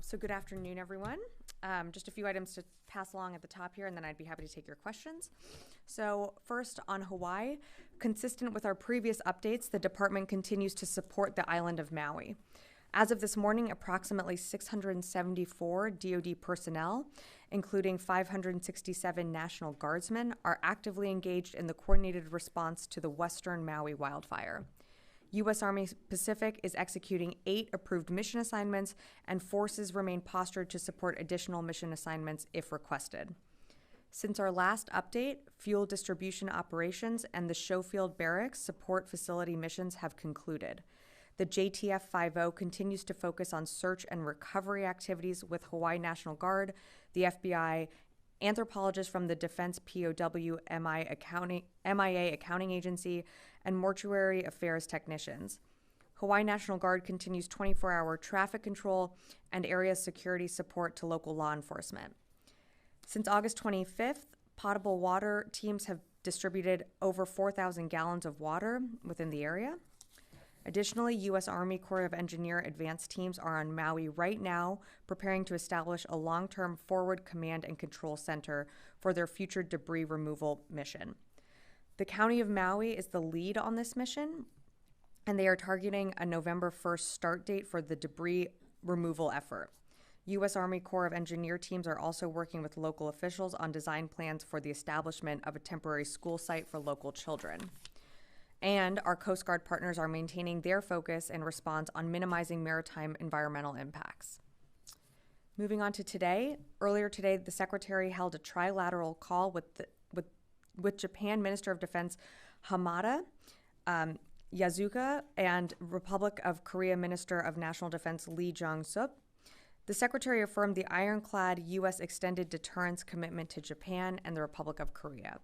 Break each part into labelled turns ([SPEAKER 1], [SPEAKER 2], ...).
[SPEAKER 1] So good afternoon, everyone. Just a few items to pass along at the top here, and then I'd be happy to take your questions. So first, on Hawaii, consistent with our previous updates, the department continues to support the island of Maui. As of this morning, approximately 674 DoD personnel, including 567 National Guardsmen, are actively engaged in the coordinated response to the Western Maui wildfire. U.S. Army Pacific is executing 8 approved mission assignments, and forces remain postured to support additional mission assignments if requested. Since our last update, fuel distribution operations and the Schofield Barracks support facility missions have concluded. The JTF 50 continues to focus on search and recovery activities with Hawaii National Guard, the FBI, anthropologists from the Defense POW MIA Accounting Agency, and mortuary affairs technicians. Hawaii National Guard continues 24-hour traffic control and area security support to local law enforcement. Since August 25th, potable water teams have distributed over 4,000 gallons of water within the area. Additionally, U.S. Army Corps of Engineer advanced teams are on Maui right now, preparing to establish a long-term forward command and control center for their future debris removal mission. The County of Maui is the lead on this mission, and they are targeting a November 1st start date for the debris removal effort. U.S. Army Corps of Engineer teams are also working with local officials on design plans for the establishment of a temporary school site for local children. And our Coast Guard partners are maintaining their focus and response on minimizing maritime environmental impacts. Moving on to today, earlier today, the Secretary held a trilateral call with Japan Minister of Defense Hamada Yazuka and Republic of Korea Minister of National Defense Lee Jong-sup. The Secretary affirmed the ironclad U.S. extended deterrence commitment to Japan and the Republic of Korea.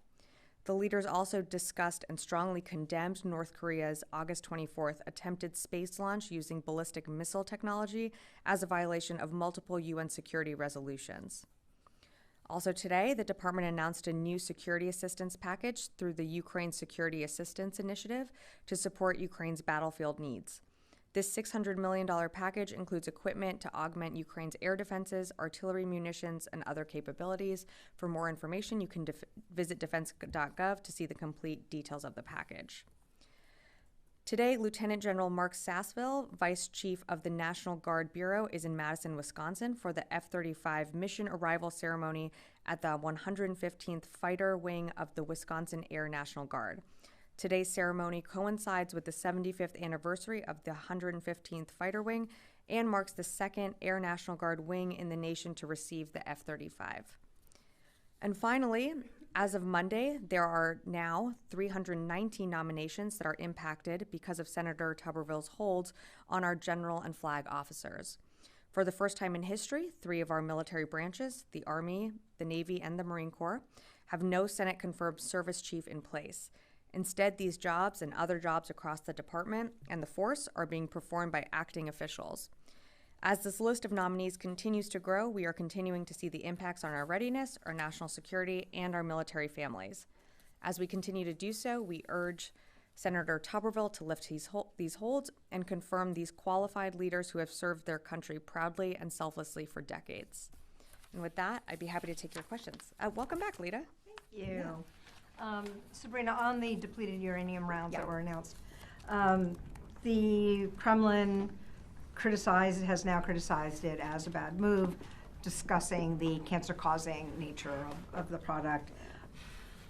[SPEAKER 1] The leaders also discussed and strongly condemned North Korea's August 24th attempted space launch using ballistic missile technology as a violation of multiple UN security resolutions. Also today, the department announced a new security assistance package through the Ukraine Security Assistance Initiative to support Ukraine's battlefield needs. This $600 million package includes equipment to augment Ukraine's air defenses, artillery munitions, and other capabilities. For more information, you can visit defense.gov to see the complete details of the package. Today, Lieutenant General Mark Sassville, Vice Chief of the National Guard Bureau, is in Madison, Wisconsin for the F-35 mission arrival ceremony at the 115th Fighter Wing of the Wisconsin Air National Guard. Today's ceremony coincides with the 75th anniversary of the 115th Fighter Wing and marks the second Air National Guard wing in the nation to receive the F-35. And finally, as of Monday, there are now 319 nominations that are impacted because of Senator Tuberville's holds on our general and flag officers. For the first time in history, 3 of our military branches, the Army, the Navy, and the Marine Corps, have no Senate-confirmed service chief in place. Instead, these jobs and other jobs across the department and the force are being performed by acting officials. As this list of nominees continues to grow, we are continuing to see the impacts on our readiness, our national security, and our military families. As we continue to do so, we urge Senator Tuberville to lift these holds and confirm these qualified leaders who have served their country proudly and selflessly for decades. And with that, I'd be happy to take your questions. Welcome back, Lita.
[SPEAKER 2] Thank you. Yeah. Sabrina, on the depleted uranium rounds that were announced, the Kremlin has now criticized it as a bad move, discussing the cancer-causing nature of the product,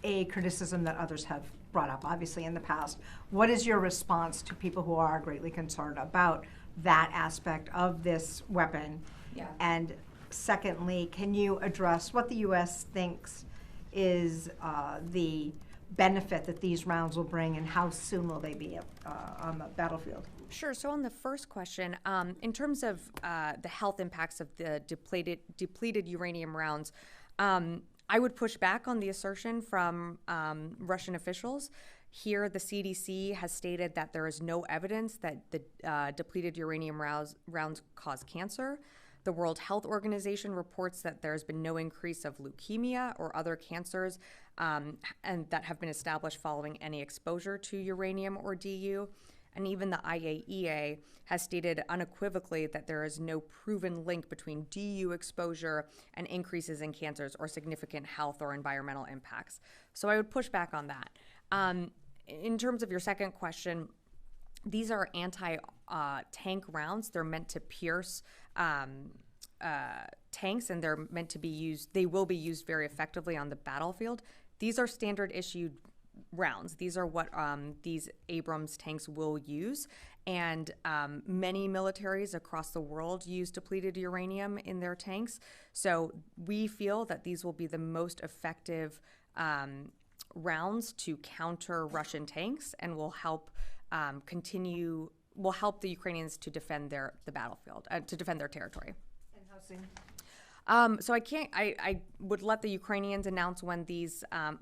[SPEAKER 2] a criticism that others have brought up, obviously, in the past. What is your response to people who are greatly concerned about that aspect of this weapon? Yeah. And secondly, can you address what the U.S. thinks is the benefit that these rounds will bring, and how soon will they be on the battlefield?
[SPEAKER 1] Sure. So on the first question, in terms of the health impacts of the depleted uranium rounds, I would push back on the assertion from Russian officials. Here, the CDC has stated that there is no evidence that the depleted uranium rounds cause cancer. The World Health Organization reports that there has been no increase of leukemia or other cancers and that have been established following any exposure to uranium or DU. and even the IAEA has stated unequivocally that there is no proven link between DU exposure and increases in cancers or significant health or environmental impacts. So I would push back on that. In terms of your second question, these are anti-tank rounds. They're meant to pierce tanks, and they're meant to be used. They will be used very effectively on the battlefield. These are standard issued rounds. These are what these Abrams tanks will use. And many militaries across the world use depleted uranium in their tanks. So we feel that these will be the most effective rounds to counter Russian tanks, and will help will help the Ukrainians to defend the battlefield, to defend their territory.
[SPEAKER 2] And how soon?
[SPEAKER 1] So I would let the Ukrainians announce when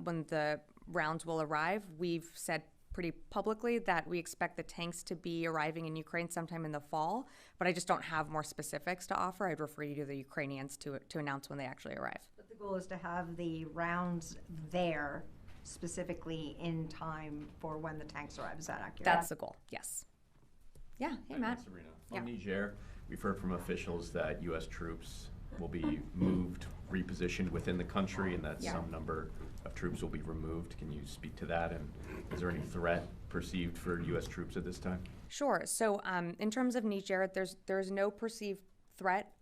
[SPEAKER 1] when the rounds will arrive. We've said pretty publicly that we expect the tanks to be arriving in Ukraine sometime in the fall, but I just don't have more specifics to offer. I'd refer you to the Ukrainians to announce when they actually arrive.
[SPEAKER 2] But the goal is to have the rounds there specifically in time for when the tanks arrive. Is that accurate?
[SPEAKER 1] That's the goal, yes. Yeah, hey Matt.
[SPEAKER 3] Sabrina. On Niger, we've heard from officials that U.S. troops will be moved, repositioned within the country, and that some number of troops will be removed. Can you speak to that? And is there any threat perceived for U.S. troops at this time?
[SPEAKER 1] Sure. So in terms of Niger, there's no perceived threat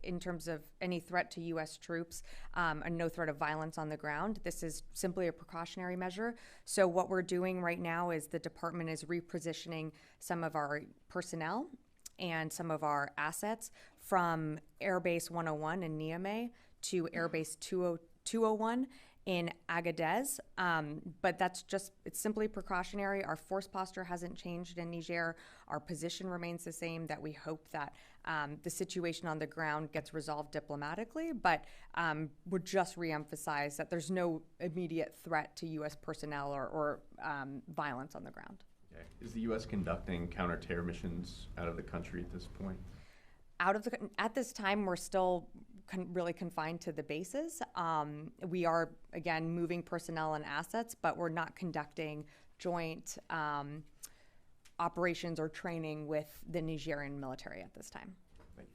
[SPEAKER 1] in terms of any threat to U.S. troops, and no threat of violence on the ground. This is simply a precautionary measure. So what we're doing right now is the department is repositioning some of our personnel and some of our assets from Airbase 101 in Niamey to Airbase 201 in Agadez, but it's simply precautionary. Our force posture hasn't changed in Niger. Our position remains the same, that we hope that the situation on the ground gets resolved diplomatically, but would just reemphasize that there's no immediate threat to U.S. personnel or violence on the ground.
[SPEAKER 3] Okay. Is the U.S. conducting counter-terror missions out of the country at this point?
[SPEAKER 1] At this time, we're still really confined to the bases. We are, again, moving personnel and assets, but we're not conducting joint operations or training with the Nigerian military at this time.
[SPEAKER 3] Thank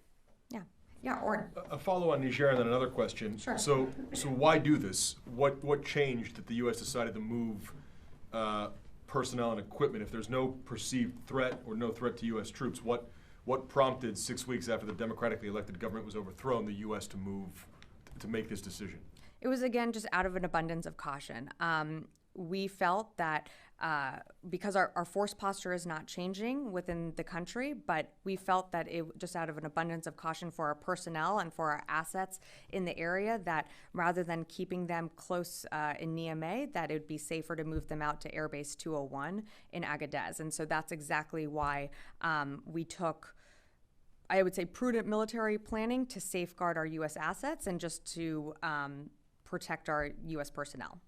[SPEAKER 3] you.
[SPEAKER 1] Yeah, or
[SPEAKER 4] A follow on Niger and then another question.
[SPEAKER 1] Sure.
[SPEAKER 4] So why do this? What changed that the U.S. decided to move personnel and equipment if there's no perceived threat or no threat to U.S. troops? What prompted 6 weeks after the democratically elected government was overthrown the U.S. to make this decision?
[SPEAKER 1] it was, again, just out of an abundance of caution. We felt that because our force posture is not changing within the country, but we felt that it just out of an abundance of caution for our personnel and for our assets in the area, that rather than keeping them close in Niamey, that it would be safer to move them out to Airbase 201 in Agadez. And so that's exactly why we took, I would say, prudent military planning to safeguard our U.S. assets and just to protect our U.S. personnel.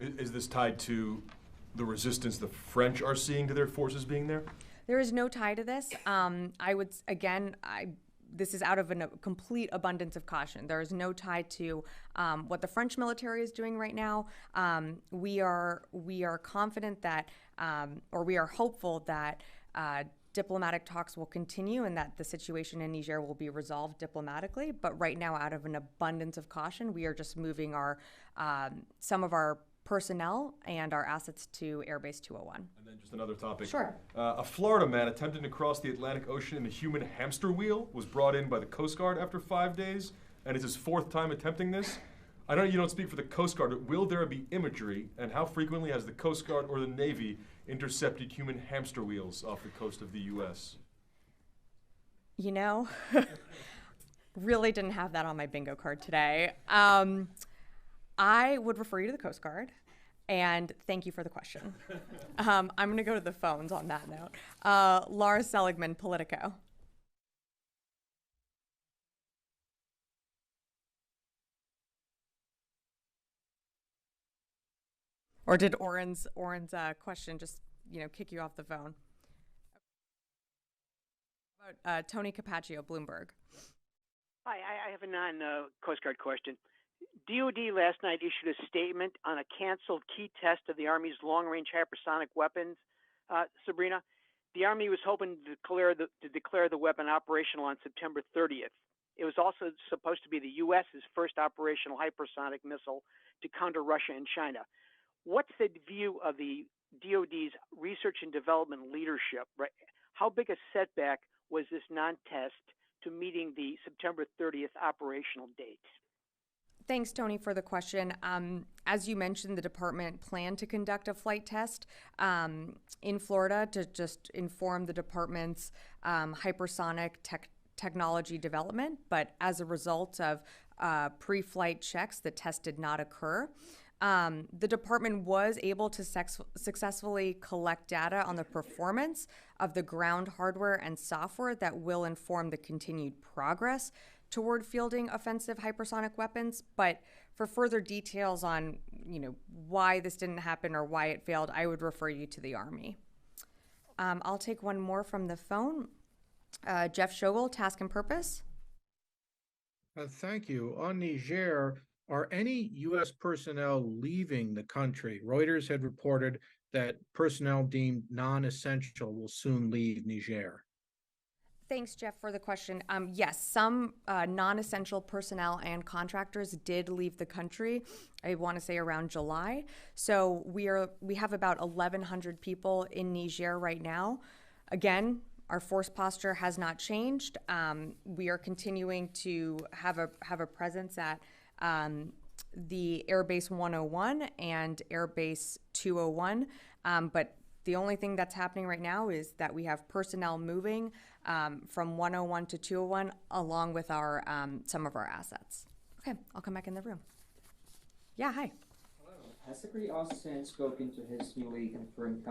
[SPEAKER 4] Is this tied to the resistance the French are seeing to their forces being there?
[SPEAKER 1] There is no tie to this. I would, again, this is out of a complete abundance of caution. There is no tie to what the French military is doing right now. We are confident that, or we are hopeful that diplomatic talks will continue and that the situation in Niger will be resolved diplomatically. But right now, out of an abundance of caution, we are just moving our some of our personnel and our assets to Airbase 201.
[SPEAKER 4] And then just another topic.
[SPEAKER 1] Sure.
[SPEAKER 4] A Florida man attempting to cross the Atlantic Ocean in a human hamster wheel was brought in by the Coast Guard after 5 days, and it's his fourth time attempting this. I know you don't speak for the Coast Guard, but will there be imagery, and how frequently has the Coast Guard or the Navy intercepted human hamster wheels off the coast of the U.S.?
[SPEAKER 1] You know, really didn't have that on my bingo card today. I would refer you to the Coast Guard, and thank you for the question. I'm going to go to the phones on that note. Laura Seligman, Politico. Or did Oren's question just, kick you off the phone? About Tony Capaccio, Bloomberg.
[SPEAKER 5] Hi, I have a non-Coast Guard question. DOD last night issued a statement on a canceled key test of the Army's long-range hypersonic weapons. Sabrina, The Army was hoping to declare the weapon operational on September 30th. It was also supposed to be the U.S.'s first operational hypersonic missile to counter Russia and China. What's the view of the DoD's research and development leadership? Right? How big a setback was this non-test to meeting the September 30th operational date?
[SPEAKER 1] Thanks, Tony, for the question. As you mentioned, the department planned to conduct a flight test in Florida to just inform the department's hypersonic technology development. But as a result of pre-flight checks, the test did not occur. The department was able to successfully collect data on the performance of the ground hardware and software that will inform the continued progress toward fielding offensive hypersonic weapons. But for further details on, why this didn't happen or why it failed, I would refer you to the Army. I'll take one more from the phone. Jeff Schogel, Task and Purpose.
[SPEAKER 6] Thank you. On Niger, are any U.S. personnel leaving the country? Reuters had reported that personnel deemed non-essential will soon leave Niger.
[SPEAKER 1] Thanks, Jeff, for the question. Yes, some non-essential personnel and contractors did leave the country. I want to say around July. So we have about 1,100 people in Niger right now. Again, our force posture has not changed. We are continuing to have a presence at the Air Base 101 and Air Base 201, but the only thing that's happening right now is that we have personnel moving from 101 to 201 along with our some of our assets. Okay, I'll come back in the room. Yeah, hi.
[SPEAKER 7] Hello. Has Secretary Austin spoken to his newly confirmed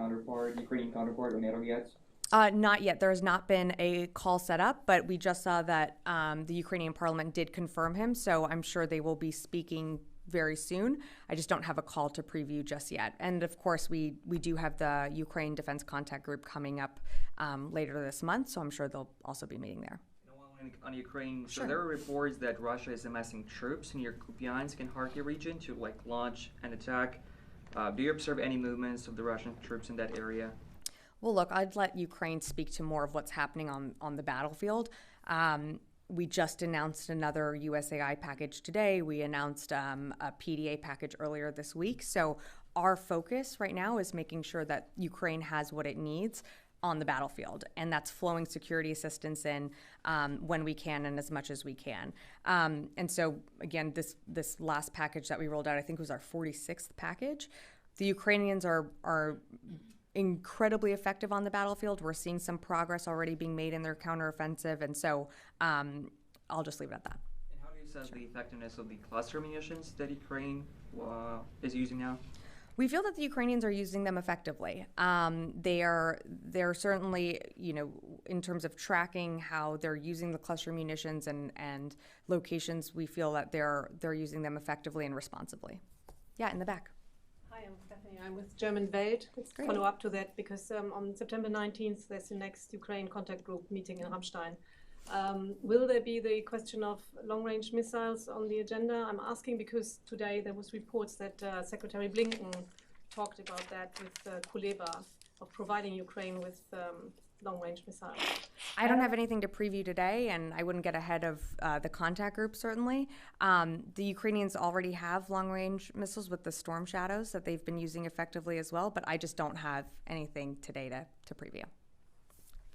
[SPEAKER 7] Ukrainian counterpart, Romero yet?
[SPEAKER 1] Not yet. There has not been a call set up, but we just saw that the Ukrainian parliament did confirm him, so I'm sure they will be speaking very soon. I just don't have a call to preview just yet. And of course, we do have the Ukraine Defense Contact Group coming up later this month, so I'm sure they'll also be meeting there.
[SPEAKER 7] On Ukraine,
[SPEAKER 1] Sure.
[SPEAKER 7] so there are reports that Russia is amassing troops near Kupiansk and Kharkiv region to launch an attack. Do you observe any movements of the Russian troops in that area?
[SPEAKER 1] Well, look, I'd let Ukraine speak to more of what's happening on the battlefield. We just announced another USAI package today. We announced a PDA package earlier this week. So our focus right now is making sure that Ukraine has what it needs on the battlefield, and that's flowing security assistance in when we can and as much as we can. And so, again, this last package that we rolled out, I think was our 46th package. The Ukrainians are incredibly effective on the battlefield. We're seeing some progress already being made in their counteroffensive, and so I'll just leave it at that.
[SPEAKER 7] And how do you assess the effectiveness of the cluster munitions that Ukraine is using now?
[SPEAKER 1] We feel that the Ukrainians are using them effectively. They're certainly, in terms of tracking how they're using the cluster munitions and locations, we feel that they're using them effectively and responsibly. Yeah, in the back.
[SPEAKER 8] Hi, I'm Stephanie. I'm with German Welt. Let's
[SPEAKER 1] Great.
[SPEAKER 8] follow up to that because on September 19th, there's the next Ukraine contact group meeting in Ramstein. Will there be the question of long-range missiles on the agenda? I'm asking because today there was reports that Secretary Blinken talked about that with Kuleba of providing Ukraine with long-range missiles.
[SPEAKER 1] I don't have anything to preview today, and I wouldn't get ahead of the contact group, certainly. The Ukrainians already have long-range missiles with the Storm Shadows that they've been using effectively as well, but I just don't have anything today to preview.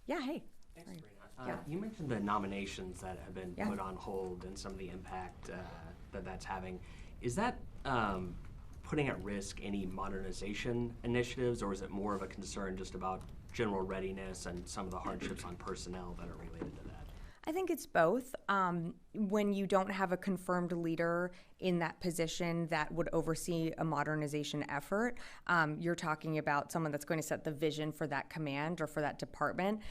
[SPEAKER 1] Yeah, hey.
[SPEAKER 9] Thanks, Sabrina. You mentioned the nominations that have been put on hold and some of the impact that's having. Is that putting at risk any modernization initiatives, or is it more of a concern just about general readiness and some of the hardships on personnel that are related to that?
[SPEAKER 1] I think it's both. When you don't have a confirmed leader in that position that would oversee a modernization effort, you're talking about someone that's going to set the vision for that command or for that department.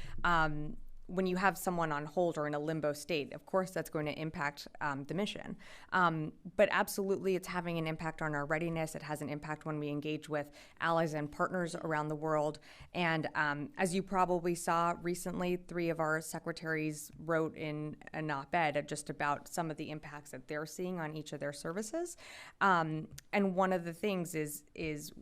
[SPEAKER 1] When you have someone on hold or in a limbo state, of course that's going to impact the mission. But absolutely it's having an impact on our readiness. It has an impact when we engage with allies and partners around the world. And as you probably saw recently, 3 of our secretaries wrote in an op-ed just about some of the impacts that they're seeing on each of their services. And one of the things is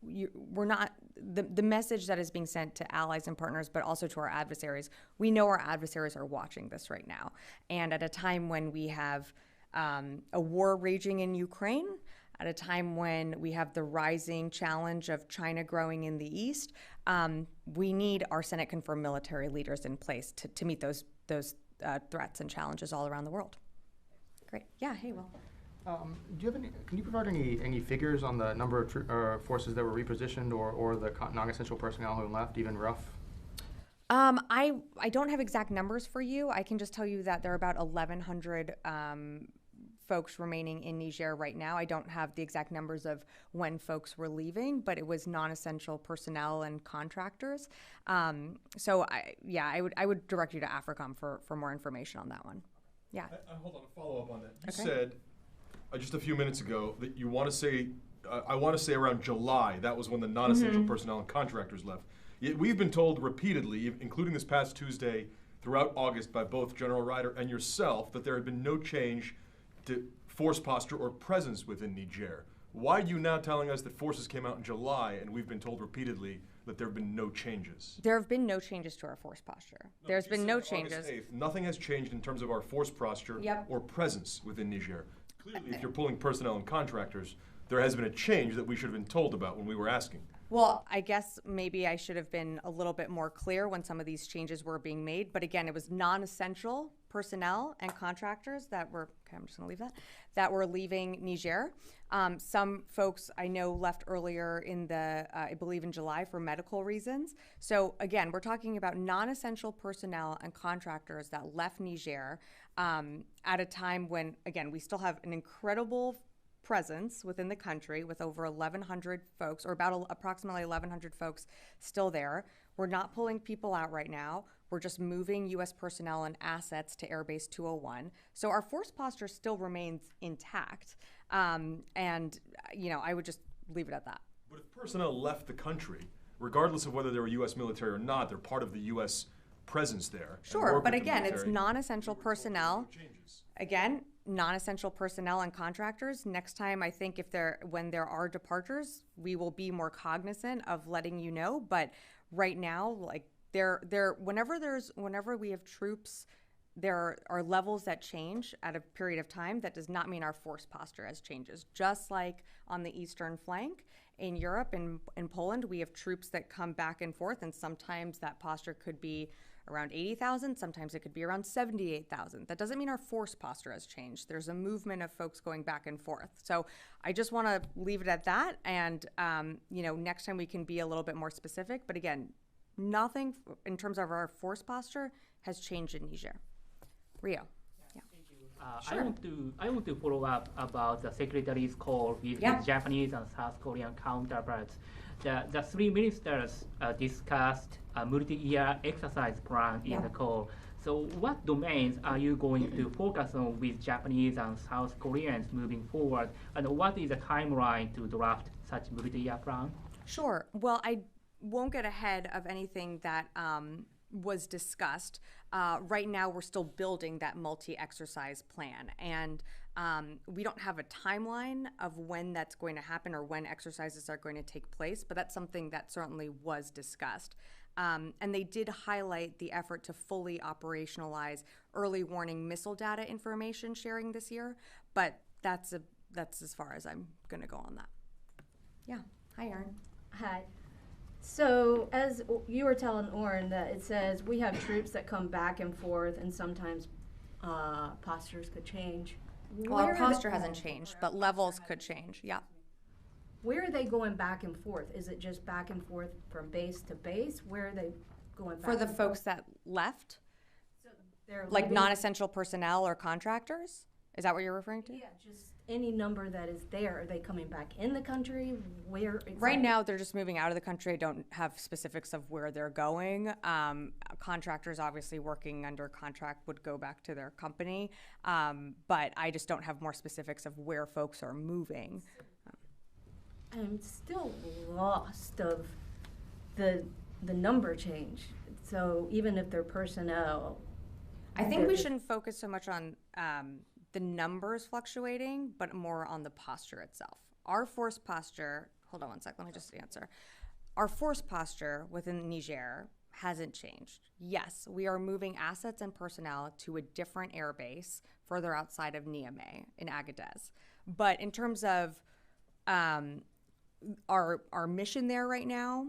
[SPEAKER 1] we're not, the message that is being sent to allies and partners, but also to our adversaries. We know our adversaries are watching this right now. And at a time when we have a war raging in Ukraine, at a time when we have the rising challenge of China growing in the east, we need our Senate-confirmed military leaders in place to meet those threats and challenges all around the world. Great. Yeah, hey, Will.
[SPEAKER 10] Do you have can you provide any figures on the number of forces that were repositioned or the non-essential personnel who left, even rough?
[SPEAKER 1] I don't have exact numbers for you. I can just tell you that there are about 1,100 folks remaining in Niger right now. I don't have the exact numbers of when folks were leaving, but it was non-essential personnel and contractors. So I would direct you to AFRICOM for more information on that one. Yeah.
[SPEAKER 4] Hold on, a follow up on that. You
[SPEAKER 1] Okay.
[SPEAKER 4] said just a few minutes ago that you want to say, I want to say around July, that was when the non-essential personnel and contractors left. Yet we've been told repeatedly, including this past Tuesday, throughout August by both General Ryder and yourself, that there had been no change to force posture or presence within Niger. Why are you now telling us that forces came out in July and we've been told repeatedly that there have been no changes?
[SPEAKER 1] There have been no changes to our force posture. There's
[SPEAKER 4] You
[SPEAKER 1] been
[SPEAKER 4] said
[SPEAKER 1] no
[SPEAKER 4] August
[SPEAKER 1] changes.
[SPEAKER 4] 8th, nothing has changed in terms of our force posture
[SPEAKER 1] Yep.
[SPEAKER 4] or presence within Niger. Clearly, if you're pulling personnel and contractors, there has been a change that we should have been told about when we were asking.
[SPEAKER 1] Well, I guess maybe I should have been a little bit more clear when some of these changes were being made. But again, it was non-essential personnel and contractors that were, okay, I'm just gonna leave that were leaving Niger. Some folks I know left earlier in I believe in July for medical reasons. So again, we're talking about non-essential personnel and contractors that left Niger at a time when, again, we still have an incredible presence within the country with over 1,100 folks, or about approximately 1,100 folks still there. We're not pulling people out right now. We're just moving U.S. personnel and assets to Air Base 201. So our force posture still remains intact. And, I would just leave it at that.
[SPEAKER 4] But if personnel left the country, regardless of whether they were U.S. military or not, they're part of the U.S. presence there. and
[SPEAKER 1] Sure,
[SPEAKER 4] work
[SPEAKER 1] but
[SPEAKER 4] with the
[SPEAKER 1] again, it's
[SPEAKER 4] military.
[SPEAKER 1] non-essential personnel.
[SPEAKER 4] Changes.
[SPEAKER 1] Again, non-essential personnel and contractors. Next time, I think when there are departures, we will be more cognizant of letting you know. But right now, like whenever we have troops, there are levels that change at a period of time. That does not mean our force posture has changes. Just like on the eastern flank in Europe and in Poland, we have troops that come back and forth, and sometimes that posture could be around 80,000, sometimes it could be around 78,000. That doesn't mean our force posture has changed. There's a movement of folks going back and forth. So I just want to leave it at that, and next time we can be a little bit more specific. But again, nothing in terms of our force posture has changed in Niger. Rio. Yeah.
[SPEAKER 11] Sure. I want to follow up about the Secretary's call with
[SPEAKER 1] Yeah.
[SPEAKER 11] his Japanese and South Korean counterparts. The three ministers discussed a multi-year exercise plan in the call. So what domains are you going to focus on with Japanese and South Koreans moving forward? And what is the timeline to draft such multi-year plan?
[SPEAKER 1] Sure. Well, I won't get ahead of anything that was discussed. Right now, we're still building that multi-exercise plan, and we don't have a timeline of when that's going to happen or when exercises are going to take place, but that's something that certainly was discussed. And they did highlight the effort to fully operationalize early warning missile data information sharing this year, but that's as far as I'm going to go on that. Yeah. Hi, Erin.
[SPEAKER 12] Hi. So as you were telling Oren, that it says we have troops that come back and forth, and sometimes postures could change.
[SPEAKER 1] Well, our posture hasn't changed, but levels could change. Yeah.
[SPEAKER 12] Where are they going back and forth? Is it just back and forth from base to base? Where are they going back?
[SPEAKER 1] For the
[SPEAKER 12] and
[SPEAKER 1] folks that left,
[SPEAKER 12] forth? They're
[SPEAKER 1] like
[SPEAKER 12] leaving-
[SPEAKER 1] non-essential personnel or contractors? Is that what you're referring to?
[SPEAKER 12] Yeah, just any number that is there. Are they coming back in the country? Where exactly?
[SPEAKER 1] Right now, they're just moving out of the country. I don't have specifics of where they're going. Contractors, obviously working under contract, would go back to their company, but I just don't have more specifics of where folks are moving.
[SPEAKER 12] I'm still lost of the number change. So even if they're personnel,
[SPEAKER 1] I think we shouldn't focus so much on the numbers fluctuating, but more on the posture itself. Our force posture, hold on one sec, let me just answer. our force posture within Niger hasn't changed. Yes, we are moving assets and personnel to a different air base further outside of Niamey in Agadez. But in terms of our mission there right now,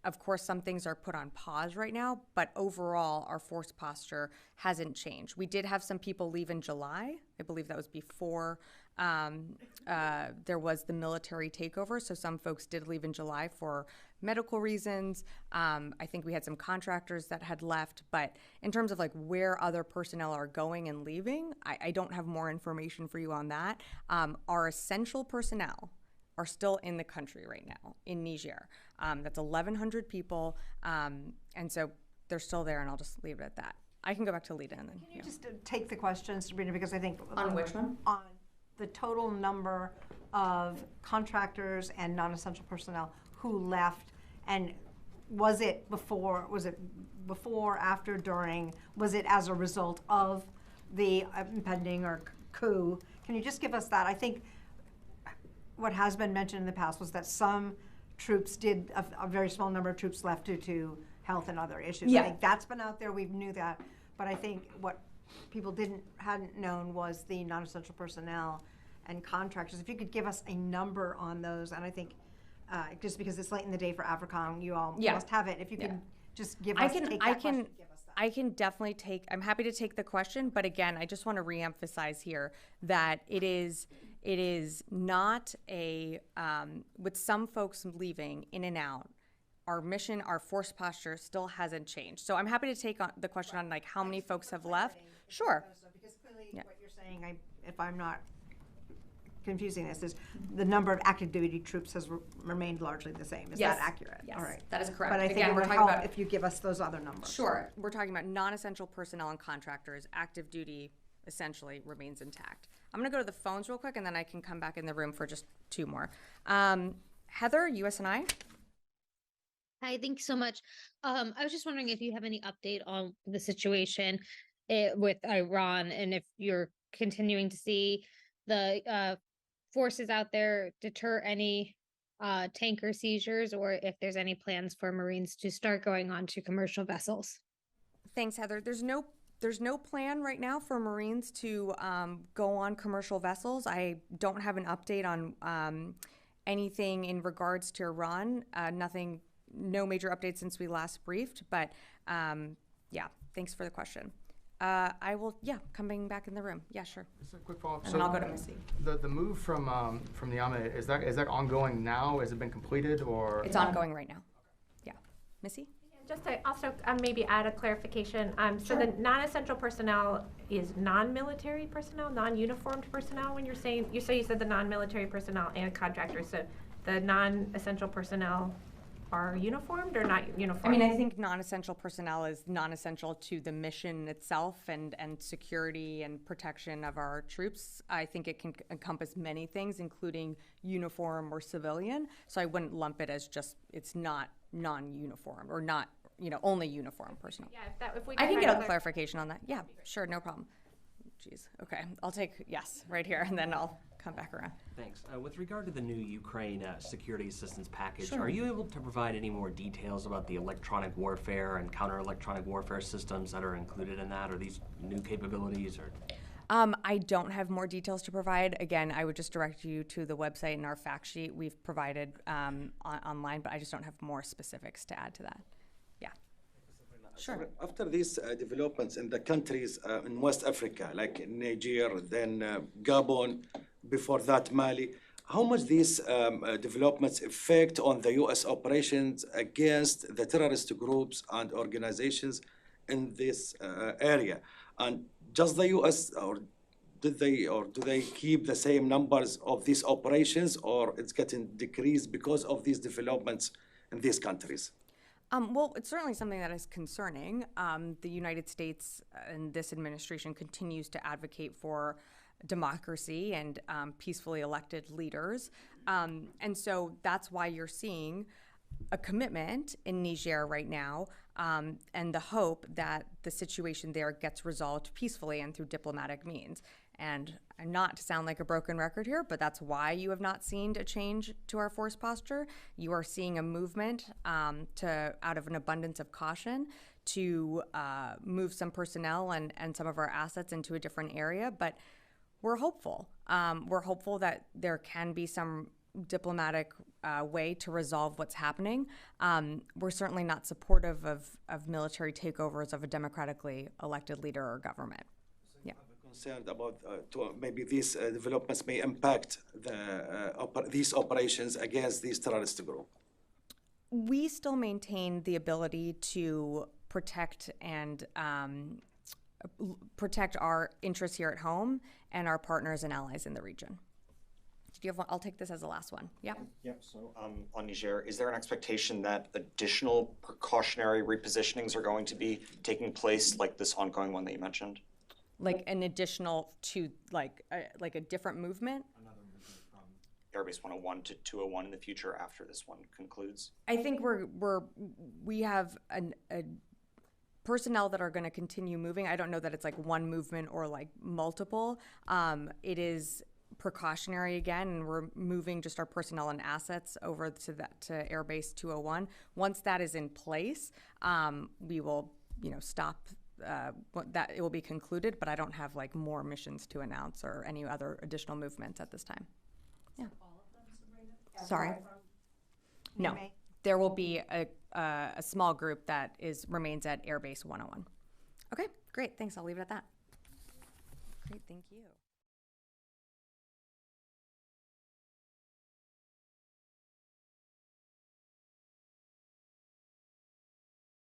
[SPEAKER 1] of course, some things are put on pause right now, but overall, our force posture hasn't changed. We did have some people leave in July. I believe that was before there was the military takeover. So some folks did leave in July for medical reasons. I think we had some contractors that had left. But in terms of like where other personnel are going and leaving, I don't have more information for you on that. Our essential personnel are still in the country right now in Niger. That's 1,100 people, and so they're still there, and I'll just leave it at that. I can go back to Lita and then.
[SPEAKER 2] Can you just take the question, Sabrina, because I think
[SPEAKER 1] On which one?
[SPEAKER 2] On the total number of contractors and non-essential personnel who left, and was it before, after, during, was it as a result of the impending or coup? Can you just give us that? I think what has been mentioned in the past was that some troops did, a very small number of troops left due to health and other issues.
[SPEAKER 1] Yeah.
[SPEAKER 2] I think that's been out there, we knew that, but I think what people hadn't known was the non-essential personnel and contractors. If you could give us a number on those, and I think just because it's late in the day for AFRICOM, you all must have it. If you can just give us,
[SPEAKER 1] I can definitely I'm happy to take the question, but again, I just want to reemphasize here that it is not with some folks leaving in and out, our mission, our force posture still hasn't changed. So I'm happy to take on the question on like how many folks have left. Sure.
[SPEAKER 2] Because clearly what you're saying, if I'm not confusing this, is the number of active duty troops has remained largely the same. Is that accurate?
[SPEAKER 1] Yes,
[SPEAKER 2] all right.
[SPEAKER 1] That is correct.
[SPEAKER 2] But I think
[SPEAKER 1] again,
[SPEAKER 2] it would
[SPEAKER 1] we're talking
[SPEAKER 2] help
[SPEAKER 1] about
[SPEAKER 2] if you give us those other numbers.
[SPEAKER 1] Sure. We're talking about non-essential personnel and contractors. Active duty essentially remains intact. I'm going to go to the phones real quick, and then I can come back in the room for just two more. Heather, USNI.
[SPEAKER 13] Hi, thanks so much. I was just wondering if you have any update on the situation with Iran, and if you're continuing to see the forces out there deter any tanker seizures, or if there's any plans for Marines to start going on to commercial vessels.
[SPEAKER 1] Thanks, Heather. There's no plan right now for Marines to go on commercial vessels. I don't have an update on anything in regards to Iran. No major updates since we last briefed, but yeah, thanks for the question. I will, coming back in the room. Yeah, sure.
[SPEAKER 10] Just a quick follow-up.
[SPEAKER 1] And then I'll go to Missy.
[SPEAKER 10] The move from Niamey, is that ongoing now? Has it been completed, or?
[SPEAKER 1] It's ongoing right now. Yeah. Missy?
[SPEAKER 14] Just to also maybe add a clarification. So the non-essential personnel is non-military personnel, non-uniformed personnel. When you said the non-military personnel and contractors. So the non-essential personnel are uniformed or not uniformed?
[SPEAKER 1] I mean, I think non-essential personnel is non-essential to the mission itself and security and protection of our troops. I think it can encompass many things, including uniform or civilian. So I wouldn't lump it as just, it's not non-uniform or not, only uniform personnel.
[SPEAKER 14] Yeah, if we
[SPEAKER 1] I can get a clarification on that. Yeah, sure, no problem. Jeez, okay, I'll take yes right here, and then I'll come back around.
[SPEAKER 9] Thanks. With regard to the new Ukraine security assistance package,
[SPEAKER 1] Sure.
[SPEAKER 9] Are you able to provide any more details about the electronic warfare and counter-electronic warfare systems that are included in that? Are these new capabilities or?
[SPEAKER 1] I don't have more details to provide. Again, I would just direct you to the website and our fact sheet we've provided online, but I just don't have more specifics to add to that. Yeah. Sure.
[SPEAKER 15] After these developments in the countries in West Africa, like Niger, then Gabon, before that Mali, how much these developments affect on the U.S. operations against the terrorist groups and organizations in this area? And does the U.S. or do they keep the same numbers of these operations, or it's getting decreased because of these developments in these countries?
[SPEAKER 1] Well, it's certainly something that is concerning. The United States and this administration continues to advocate for democracy and peacefully elected leaders. And so that's why you're seeing a commitment in Niger right now and the hope that the situation there gets resolved peacefully and through diplomatic means. And not to sound like a broken record here, but that's why you have not seen a change to our force posture. You are seeing a movement out of an abundance of caution to move some personnel and some of our assets into a different area. But we're hopeful. We're hopeful that there can be some diplomatic way to resolve what's happening. We're certainly not supportive of military takeovers of a democratically elected leader or government. Yeah.
[SPEAKER 15] Concerned about maybe these developments may impact these operations against these terrorist groups.
[SPEAKER 1] We still maintain the ability to protect and protect our interests here at home and our partners and allies in the region. Do you have one? I'll take this as the last one. Yeah.
[SPEAKER 16] Yep. So on Niger, is there an expectation that additional precautionary repositionings are going to be taking place, like this ongoing one that you mentioned?
[SPEAKER 1] Like an additional to like a different movement?
[SPEAKER 16] Another movement from Airbase 101 to 201 in the future after this one concludes?
[SPEAKER 1] I think we have a personnel that are going to continue moving. I don't know that it's like one movement or like multiple. It is precautionary again, and we're moving just our personnel and assets over to Airbase 201. Once that is in place, we will stop. That it will be concluded, but I don't have like more missions to announce or any other additional movements at this time. Yeah. All of them, Sabrina? Sorry. No, there will be a small group that remains at Airbase 101. Okay, great. Thanks. I'll leave it at that. Great. Thank you.